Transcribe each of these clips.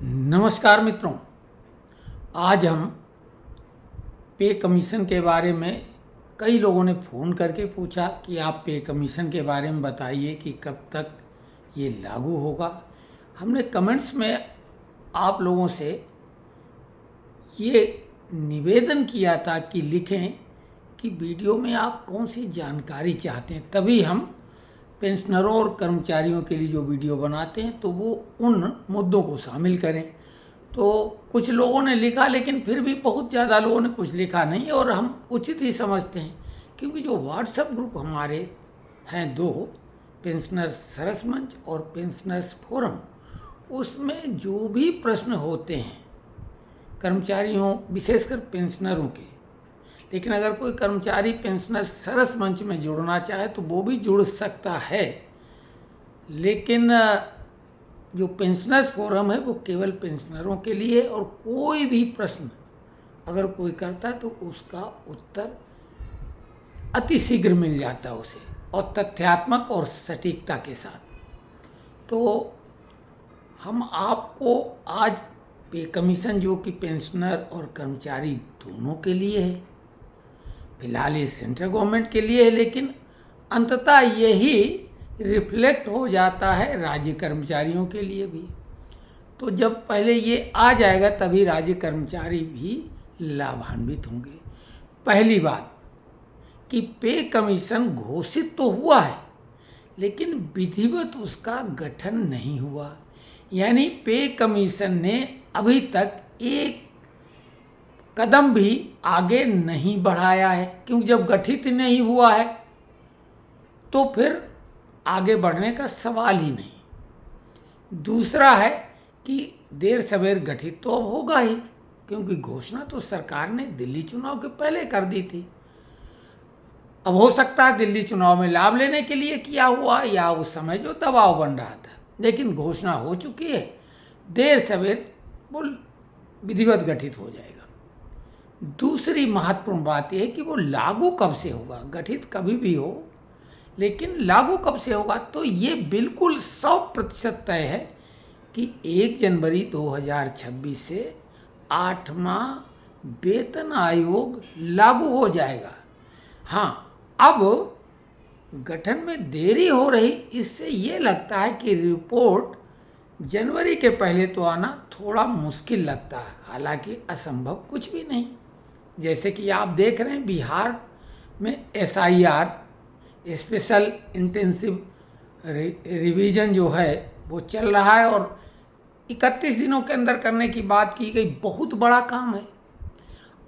नमस्कार मित्रों, आज हम पे कमीशन के बारे में कई लोगों ने फ़ोन करके पूछा कि आप पे कमीशन के बारे में बताइए कि कब तक ये लागू होगा। हमने कमेंट्स में आप लोगों से ये निवेदन किया था कि लिखें कि वीडियो में आप कौन सी जानकारी चाहते हैं, तभी हम पेंशनरों और कर्मचारियों के लिए जो वीडियो बनाते हैं तो वो उन मुद्दों को शामिल करें। तो कुछ लोगों ने लिखा, लेकिन फिर भी बहुत ज़्यादा लोगों ने कुछ लिखा नहीं, और हम उचित ही समझते हैं क्योंकि जो व्हाट्सएप ग्रुप हमारे हैं दो, पेंशनर्स सरस मंच और पेंशनर्स फोरम, उसमें जो भी प्रश्न होते हैं कर्मचारियों विशेषकर पेंशनरों के, लेकिन अगर कोई कर्मचारी पेंशनर सरस मंच में जुड़ना चाहे तो वो भी जुड़ सकता है। लेकिन जो पेंशनर्स फोरम है वो केवल पेंशनरों के लिए, और कोई भी प्रश्न अगर कोई करता है तो उसका उत्तर अति शीघ्र मिल जाता है उसे, और तथ्यात्मक और सटीकता के साथ। तो हम आपको आज पे कमीशन, जो कि पेंशनर और कर्मचारी दोनों के लिए है, फिलहाल ये सेंट्रल गवर्नमेंट के लिए है, लेकिन अंततः यही रिफ्लेक्ट हो जाता है राज्य कर्मचारियों के लिए भी। तो जब पहले ये आ जाएगा तभी राज्य कर्मचारी भी लाभान्वित होंगे। पहली बात कि पे कमीशन घोषित तो हुआ है, लेकिन विधिवत उसका गठन नहीं हुआ। यानी पे कमीशन ने अभी तक एक कदम भी आगे नहीं बढ़ाया है, क्योंकि जब गठित नहीं हुआ है तो फिर आगे बढ़ने का सवाल ही नहीं। दूसरा है कि देर सवेर गठित तो अब होगा ही, क्योंकि घोषणा तो सरकार ने दिल्ली चुनाव के पहले कर दी थी। अब हो सकता है दिल्ली चुनाव में लाभ लेने के लिए किया हुआ, या उस समय जो दबाव बन रहा था, लेकिन घोषणा हो चुकी है, देर सवेर वो विधिवत गठित हो जाएगा। दूसरी महत्वपूर्ण बात यह है कि वो लागू कब से होगा। गठित कभी भी हो, लेकिन लागू कब से होगा, तो ये बिल्कुल 100% तय है कि 1 जनवरी 2026 से 8वां वेतन आयोग लागू हो जाएगा। हाँ, अब गठन में देरी हो रही, इससे ये लगता है कि रिपोर्ट जनवरी के पहले तो आना थोड़ा मुश्किल लगता है, हालांकि असंभव कुछ भी नहीं। जैसे कि आप देख रहे हैं बिहार में SIR, स्पेशल इंटेंसिव रिवीजन जो है वो चल रहा है, और 31 दिनों के अंदर करने की बात की गई। बहुत बड़ा काम है।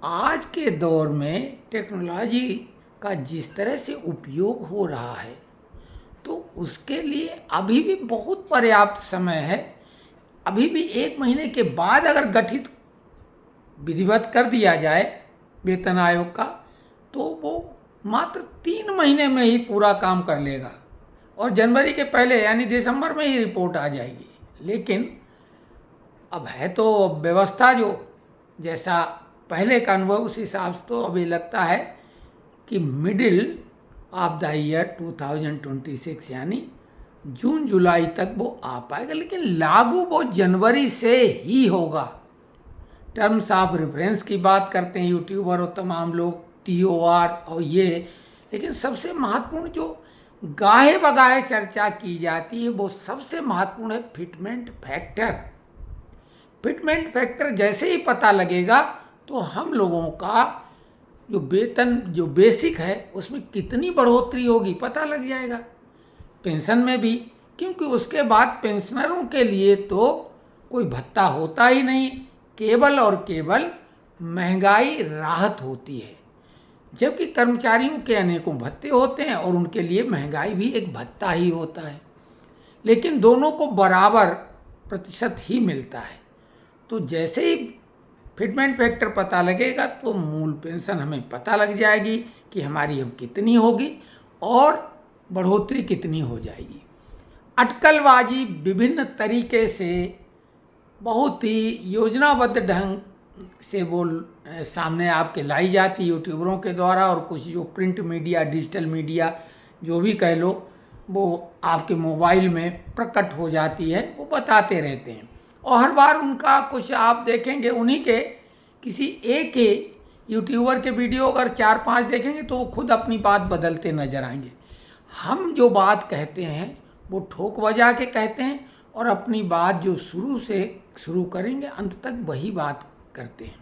आज के दौर में टेक्नोलॉजी का जिस तरह से उपयोग हो रहा है, तो उसके लिए अभी भी बहुत पर्याप्त समय है। अभी भी 1 महीने के बाद अगर गठित विधिवत कर दिया जाए वेतन आयोग का, तो वो मात्र 3 महीने में ही पूरा काम कर लेगा, और जनवरी के पहले यानी दिसंबर में ही रिपोर्ट आ जाएगी। लेकिन अब है तो व्यवस्था जो जैसा पहले का अनुभव, उस हिसाब से तो अभी लगता है कि मिडिल ऑफ द ईयर 2026 यानी जून जुलाई तक वो आ पाएगा, लेकिन लागू वो जनवरी से ही होगा। टर्म्स ऑफ रेफरेंस की बात करते हैं यूट्यूबर और तमाम लोग, TOR और ये, लेकिन सबसे महत्वपूर्ण जो गाहे बगाहे चर्चा की जाती है वो सबसे महत्वपूर्ण है फिटमेंट फैक्टर। फिटमेंट फैक्टर जैसे ही पता लगेगा तो हम लोगों का जो वेतन जो बेसिक है उसमें कितनी बढ़ोतरी होगी पता लग जाएगा, पेंशन में भी, क्योंकि उसके बाद पेंशनरों के लिए तो कोई भत्ता होता ही नहीं, केवल और केवल महंगाई राहत होती है। जबकि कर्मचारियों के अनेकों भत्ते होते हैं और उनके लिए महंगाई भी एक भत्ता ही होता है, लेकिन दोनों को बराबर प्रतिशत ही मिलता है। तो जैसे ही फिटमेंट फैक्टर पता लगेगा तो मूल पेंशन हमें पता लग जाएगी कि हमारी अब कितनी होगी और बढ़ोतरी कितनी हो जाएगी। अटकलबाजी विभिन्न तरीके से बहुत ही योजनाबद्ध ढंग से वो सामने आपके लाई जाती यूट्यूबरों के द्वारा, और कुछ जो प्रिंट मीडिया, डिजिटल मीडिया जो भी कह लो, वो आपके मोबाइल में प्रकट हो जाती है, वो बताते रहते हैं। और हर बार उनका कुछ आप देखेंगे, उन्हीं के किसी एक के यूट्यूबर के वीडियो अगर 4-5 देखेंगे तो वो खुद अपनी बात बदलते नजर आएंगे। हम जो बात कहते हैं वो ठोक बजा के कहते हैं और अपनी बात जो शुरू से शुरू करेंगे अंत तक वही बात करते हैं।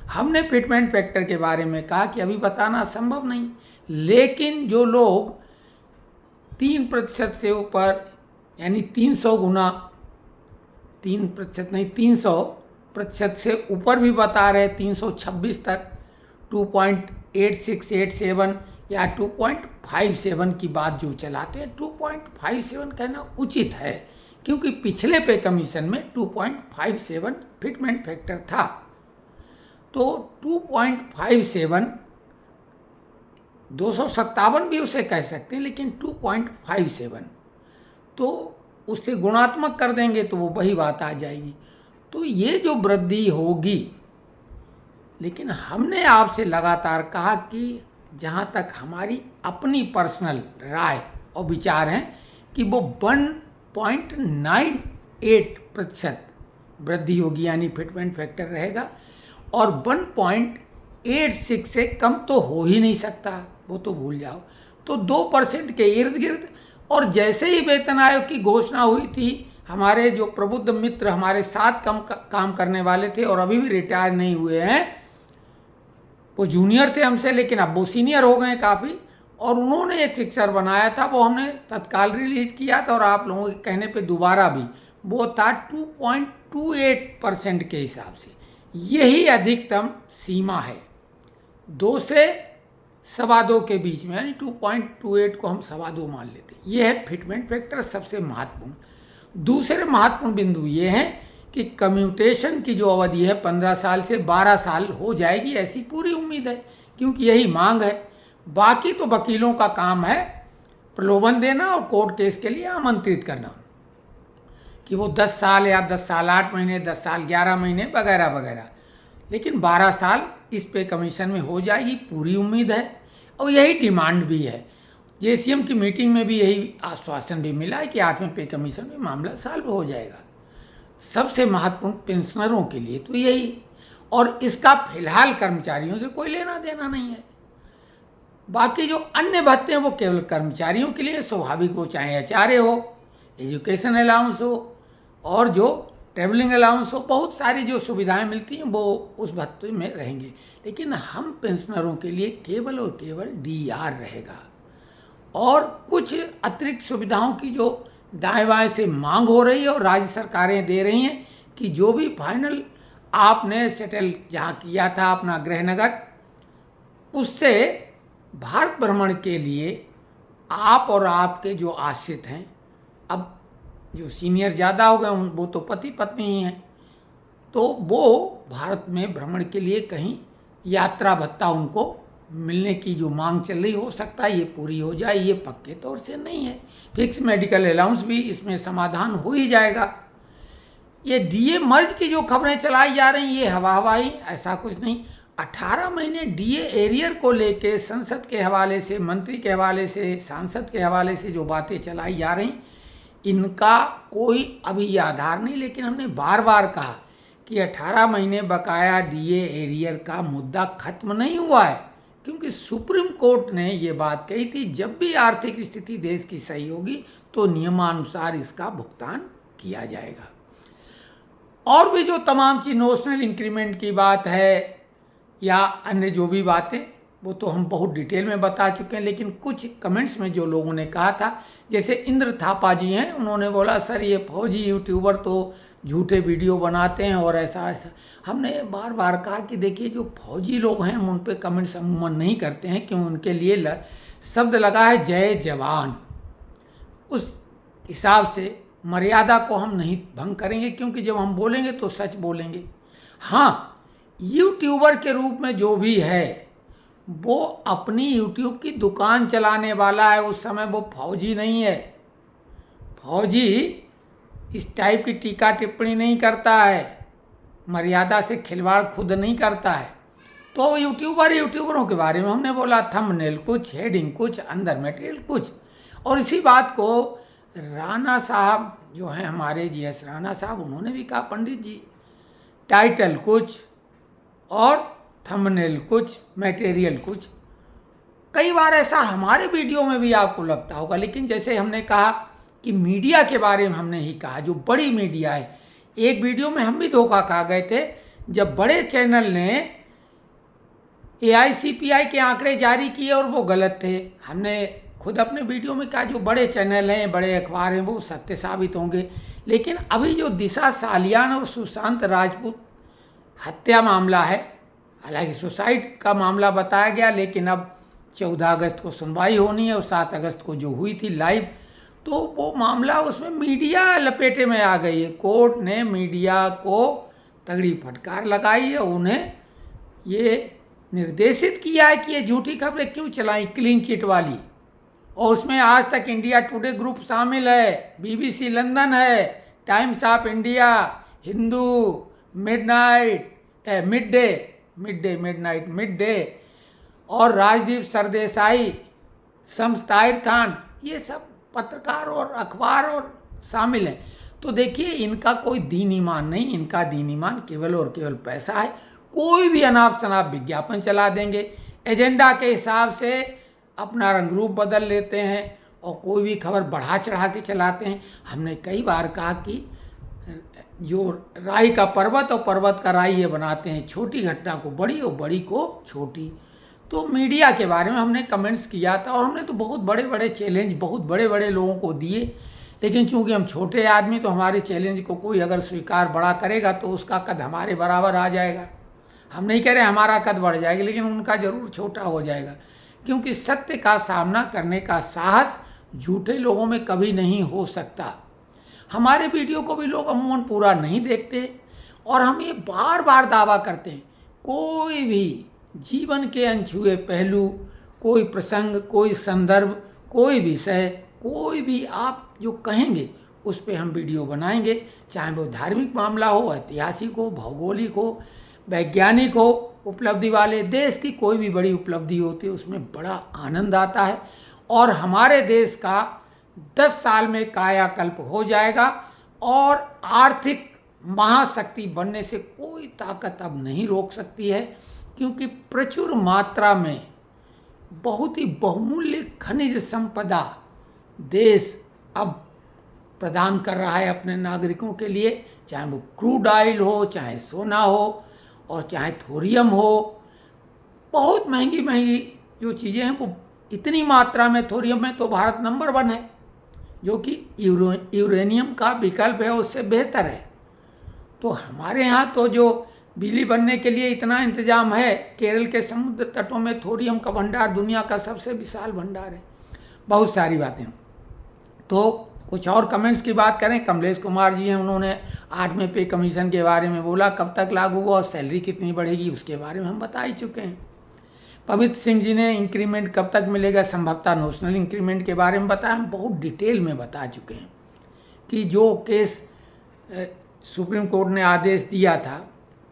हमने फिटमेंट फैक्टर के बारे में कहा कि अभी बताना संभव नहीं, लेकिन जो लोग 3% से ऊपर यानी 300 गुना 3% नहीं 300% से ऊपर भी बता रहे, 326 तक 2.8687 या 2.57 की बात जो चलाते हैं, 2.57 कहना उचित है क्योंकि पिछले पे कमीशन में 2.57 फिटमेंट फैक्टर था। तो 2.57 257 भी उसे कह सकते हैं, लेकिन 2.57 तो उससे गुणात्मक कर देंगे तो वो वही बात आ जाएगी। तो ये जो वृद्धि होगी, लेकिन हमने आपसे लगातार कहा कि जहाँ तक हमारी अपनी पर्सनल राय और विचार हैं कि वो 1.98% वृद्धि होगी यानी फिटमेंट फैक्टर रहेगा और 1.86 से कम तो हो ही नहीं सकता, वो तो भूल जाओ। तो 2% के इर्द गिर्द। और जैसे ही वेतन आयोग की घोषणा हुई थी, हमारे जो प्रबुद्ध मित्र हमारे साथ काम करने वाले थे और अभी भी रिटायर नहीं हुए हैं, वो जूनियर थे हमसे लेकिन अब वो सीनियर हो गए काफ़ी, और उन्होंने एक फिक्सर बनाया था, वो हमने तत्काल रिलीज किया था और आप लोगों के कहने पे दोबारा भी, वो था 2.28% के हिसाब से। यही अधिकतम सीमा है 2 से 2.25 के बीच में, यानी 2.28 को हम 2.25 मान लेते हैं। यह है फिटमेंट फैक्टर सबसे महत्वपूर्ण। दूसरे महत्वपूर्ण बिंदु ये है कि कम्यूटेशन की जो अवधि है 15 साल से 12 साल हो जाएगी, ऐसी पूरी उम्मीद है क्योंकि यही मांग है। बाकी तो वकीलों का काम है प्रलोभन देना और कोर्ट केस के लिए आमंत्रित करना कि वो 10 साल या 10 साल 8 महीने, 10 साल 11 महीने वगैरह वगैरह, लेकिन 12 साल इस पे कमीशन में हो जाएगी, पूरी उम्मीद है और यही डिमांड भी है। जेसीएम की मीटिंग में भी यही आश्वासन भी मिला है कि 8वें पे कमीशन में मामला सॉल्व हो जाएगा। सबसे महत्वपूर्ण पेंशनरों के लिए तो यही, और इसका फिलहाल कर्मचारियों से कोई लेना देना नहीं है। बाकी जो अन्य भत्ते हैं वो केवल कर्मचारियों के लिए, स्वाभाविक हो, चाहे एचआरए हो, एजुकेशन अलाउंस हो और जो ट्रेवलिंग अलाउंस हो, बहुत सारी जो सुविधाएं मिलती हैं वो उस भत्ते में रहेंगे। लेकिन हम पेंशनरों के लिए केवल और केवल डीआर रहेगा और कुछ अतिरिक्त सुविधाओं की जो दाएं बाएं से मांग हो रही है और राज्य सरकारें दे रही हैं कि जो भी फाइनल आपने सेटल जहाँ किया था अपना गृहनगर, उससे भारत भ्रमण के लिए आप और आपके जो आश्रित हैं, अब जो सीनियर ज़्यादा हो गए वो तो पति पत्नी ही हैं, तो वो भारत में भ्रमण के लिए कहीं यात्रा भत्ता उनको मिलने की जो मांग चल रही, हो सकता है ये पूरी हो जाए। ये पक्के तौर से नहीं है। फिक्स मेडिकल अलाउंस भी इसमें समाधान हो ही जाएगा। ये डीए मर्ज की जो खबरें चलाई जा रही ये हवा ही, ऐसा कुछ नहीं। 18 महीने डीए एरियर को लेके संसद के हवाले से, मंत्री के हवाले से, सांसद के हवाले से जो बातें चलाई जा रही, इनका कोई अभी आधार नहीं। लेकिन हमने बार बार कहा कि 18 महीने बकाया डीए एरियर का मुद्दा खत्म नहीं हुआ है, क्योंकि सुप्रीम कोर्ट ने ये बात कही थी जब भी आर्थिक स्थिति देश की सही होगी तो नियमानुसार इसका भुगतान किया जाएगा। और भी जो तमाम चीज, नोशनल इंक्रीमेंट की बात है या अन्य जो भी बातें, वो तो हम बहुत डिटेल में बता चुके हैं। लेकिन कुछ कमेंट्स में जो लोगों ने कहा था, जैसे इंद्र थापा जी हैं, उन्होंने बोला सर ये फौजी यूट्यूबर तो झूठे वीडियो बनाते हैं और ऐसा ऐसा। हमने बार बार कहा कि देखिए जो फौजी लोग हैं हम उन पर कमेंट्स अमूमन नहीं करते हैं, क्यों, उनके लिए शब्द लगा है जय जवान। उस हिसाब से मर्यादा को हम नहीं भंग करेंगे, क्योंकि जब हम बोलेंगे तो सच बोलेंगे। हाँ, यूट्यूबर के रूप में जो भी है वो अपनी यूट्यूब की दुकान चलाने वाला है, उस समय वो फौजी नहीं है। फौजी इस टाइप की टीका टिप्पणी नहीं करता है, मर्यादा से खिलवाड़ खुद नहीं करता है। तो यूट्यूबरों के बारे में हमने बोला थंबनेल कुछ, हेडिंग कुछ, अंदर मटेरियल कुछ, और इसी बात को राणा साहब जो हैं हमारे GS राणा साहब, उन्होंने भी कहा पंडित जी टाइटल कुछ और थंबनेल कुछ, मटेरियल कुछ। कई बार ऐसा हमारे वीडियो में भी आपको लगता होगा, लेकिन जैसे हमने कहा कि मीडिया के बारे में हमने ही कहा, जो बड़ी मीडिया है। एक वीडियो में हम भी धोखा खा गए थे जब बड़े चैनल ने AICPI के आंकड़े जारी किए और वो गलत थे। हमने खुद अपने वीडियो में कहा जो बड़े चैनल हैं, बड़े अखबार हैं, वो सत्य साबित होंगे। लेकिन अभी जो दिशा सालियान और सुशांत राजपूत हत्या मामला है, हालांकि सुसाइड का मामला बताया गया, लेकिन अब 14 अगस्त को सुनवाई होनी है और 7 अगस्त को जो हुई थी लाइव, तो वो मामला उसमें मीडिया लपेटे में आ गई है। कोर्ट ने मीडिया को तगड़ी फटकार लगाई है, उन्हें ये निर्देशित किया है कि ये झूठी खबरें क्यों चलाई, क्लीन चिट वाली। और उसमें आज तक इंडिया टुडे ग्रुप शामिल है, BBC लंदन है, times of India, Hindu, midday और राजदीप सरदेसाई, शम्स ताहिर खान, ये सब पत्रकार और अखबार और शामिल हैं। तो देखिए, इनका कोई दीन ईमान नहीं, इनका दीन ईमान केवल और केवल पैसा है। कोई भी अनाप शनाप विज्ञापन चला देंगे, एजेंडा के हिसाब से अपना रंग रूप बदल लेते हैं और कोई भी खबर बढ़ा चढ़ा के चलाते हैं। हमने कई बार कहा कि जो राई का पर्वत और पर्वत का राई ये बनाते हैं, छोटी घटना को बड़ी और बड़ी को छोटी। तो मीडिया के बारे में हमने कमेंट्स किया था और हमने तो बहुत बड़े बड़े चैलेंज बहुत बड़े बड़े लोगों को दिए, लेकिन चूंकि हम छोटे आदमी, तो हमारे चैलेंज को कोई अगर स्वीकार बड़ा करेगा तो उसका कद हमारे बराबर आ जाएगा। हम नहीं कह रहे हमारा कद बढ़ जाएगा, लेकिन उनका जरूर छोटा हो जाएगा, क्योंकि सत्य का सामना करने का साहस झूठे लोगों में कभी नहीं हो सकता। हमारे वीडियो को भी लोग अमूमन पूरा नहीं देखते और हम ये बार बार दावा करते हैं, कोई भी जीवन के अनछुए पहलू, कोई प्रसंग, कोई संदर्भ, कोई विषय, कोई भी आप जो कहेंगे उस पर हम वीडियो बनाएंगे, चाहे वो धार्मिक मामला हो, ऐतिहासिक हो, भौगोलिक हो, वैज्ञानिक हो, उपलब्धि वाले। देश की कोई भी बड़ी उपलब्धि होती है उसमें बड़ा आनंद आता है और हमारे देश का 10 साल में कायाकल्प हो जाएगा और आर्थिक महाशक्ति बनने से कोई ताकत अब नहीं रोक सकती है, क्योंकि प्रचुर मात्रा में बहुत ही बहुमूल्य खनिज संपदा देश अब प्रदान कर रहा है अपने नागरिकों के लिए, चाहे वो क्रूड ऑयल हो, चाहे सोना हो और चाहे थोरियम हो। बहुत महंगी महंगी जो चीज़ें हैं वो इतनी मात्रा में, थोरियम में तो भारत नंबर 1 है, जो कि यूरेनियम का विकल्प है, उससे बेहतर है। तो हमारे यहाँ तो जो बिजली बनने के लिए इतना इंतजाम है, केरल के समुद्र तटों में थोरियम का भंडार दुनिया का सबसे विशाल भंडार है। बहुत सारी बातें। तो कुछ और कमेंट्स की बात करें, कमलेश कुमार जी हैं, उन्होंने 8वें पे कमीशन के बारे में बोला, कब तक लागू हुआ और सैलरी कितनी बढ़ेगी उसके बारे में हम बता ही चुके हैं। पवित्र सिंह जी ने इंक्रीमेंट कब तक मिलेगा, संभवतः नोशनल इंक्रीमेंट के बारे में बताया, हम बहुत डिटेल में बता चुके हैं कि जो केस सुप्रीम कोर्ट ने आदेश दिया था,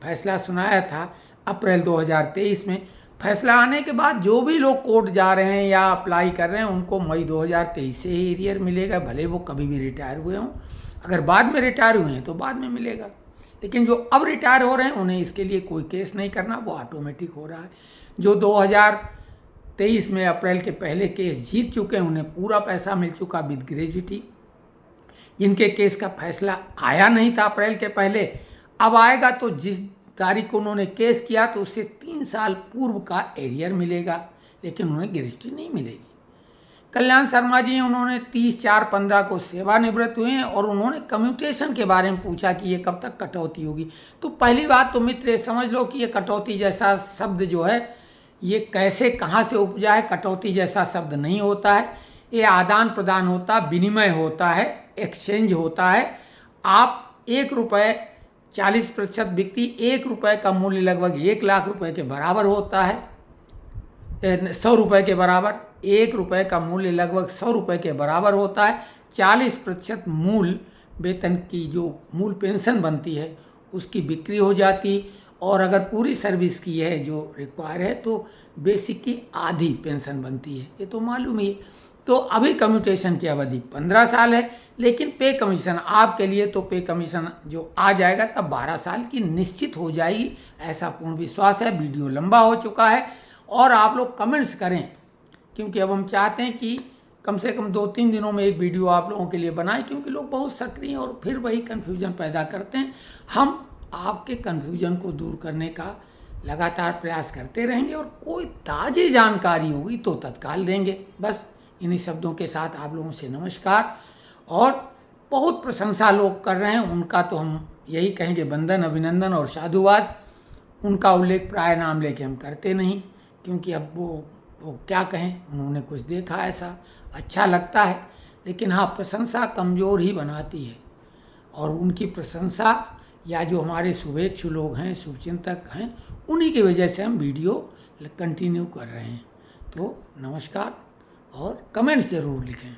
फैसला सुनाया था अप्रैल 2023 में, फैसला आने के बाद जो भी लोग कोर्ट जा रहे हैं या अप्लाई कर रहे हैं उनको मई 2023 से ही एरियर मिलेगा, भले वो कभी भी रिटायर हुए हों। अगर बाद में रिटायर हुए हैं तो बाद में मिलेगा, लेकिन जो अब रिटायर हो रहे हैं उन्हें इसके लिए कोई केस नहीं करना, वो ऑटोमेटिक हो रहा है। जो 2023 में अप्रैल के पहले केस जीत चुके हैं उन्हें पूरा पैसा मिल चुका विद ग्रेजुटी। जिनके केस का फैसला आया नहीं था अप्रैल के पहले, अब आएगा, तो जिस तारीख को उन्होंने केस किया तो उससे 3 साल पूर्व का एरियर मिलेगा, लेकिन उन्हें ग्रेजुटी नहीं मिलेगी। कल्याण शर्मा जी, उन्होंने 30/4/15 को सेवानिवृत्त हुए हैं और उन्होंने कम्यूटेशन के बारे में पूछा कि ये कब तक कटौती होगी। तो पहली बात तो मित्र ये समझ लो कि ये कटौती जैसा शब्द जो है ये कैसे कहाँ से उपजा है। कटौती जैसा शब्द नहीं होता है, ये आदान प्रदान होता है, विनिमय होता है, एक्सचेंज होता है। आप 1 रुपये 40% बिकती, 1 रुपये का मूल्य लगभग 1 लाख रुपए के बराबर होता है, 100 रुपये के बराबर। 1 रुपये का मूल्य लगभग 100 रुपये के बराबर होता है। 40% मूल वेतन की जो मूल पेंशन बनती है उसकी बिक्री हो जाती, और अगर पूरी सर्विस की है जो रिक्वायर है तो बेसिक की आधी पेंशन बनती है, ये तो मालूम ही है। तो अभी कम्यूटेशन की अवधि 15 साल है, लेकिन पे कमीशन आपके लिए तो पे कमीशन जो आ जाएगा तब 12 साल की निश्चित हो जाएगी, ऐसा पूर्ण विश्वास है। वीडियो लंबा हो चुका है और आप लोग कमेंट्स करें, क्योंकि अब हम चाहते हैं कि कम से कम 2-3 दिनों में एक वीडियो आप लोगों के लिए बनाएं, क्योंकि लोग बहुत सक्रिय हैं और फिर वही कन्फ्यूजन पैदा करते हैं। हम आपके कन्फ्यूजन को दूर करने का लगातार प्रयास करते रहेंगे और कोई ताज़ी जानकारी होगी तो तत्काल देंगे। बस इन्हीं शब्दों के साथ आप लोगों से नमस्कार। और बहुत प्रशंसा लोग कर रहे हैं, उनका तो हम यही कहेंगे वंदन, अभिनंदन और साधुवाद। उनका उल्लेख प्राय नाम लेके हम करते नहीं, क्योंकि अब वो क्या कहें, उन्होंने कुछ देखा ऐसा अच्छा लगता है, लेकिन हाँ, प्रशंसा कमज़ोर ही बनाती है। और उनकी प्रशंसा या जो हमारे शुभेच्छु लोग हैं, शुभचिंतक हैं, उन्हीं की वजह से हम वीडियो कंटिन्यू कर रहे हैं। तो नमस्कार और कमेंट्स ज़रूर लिखें।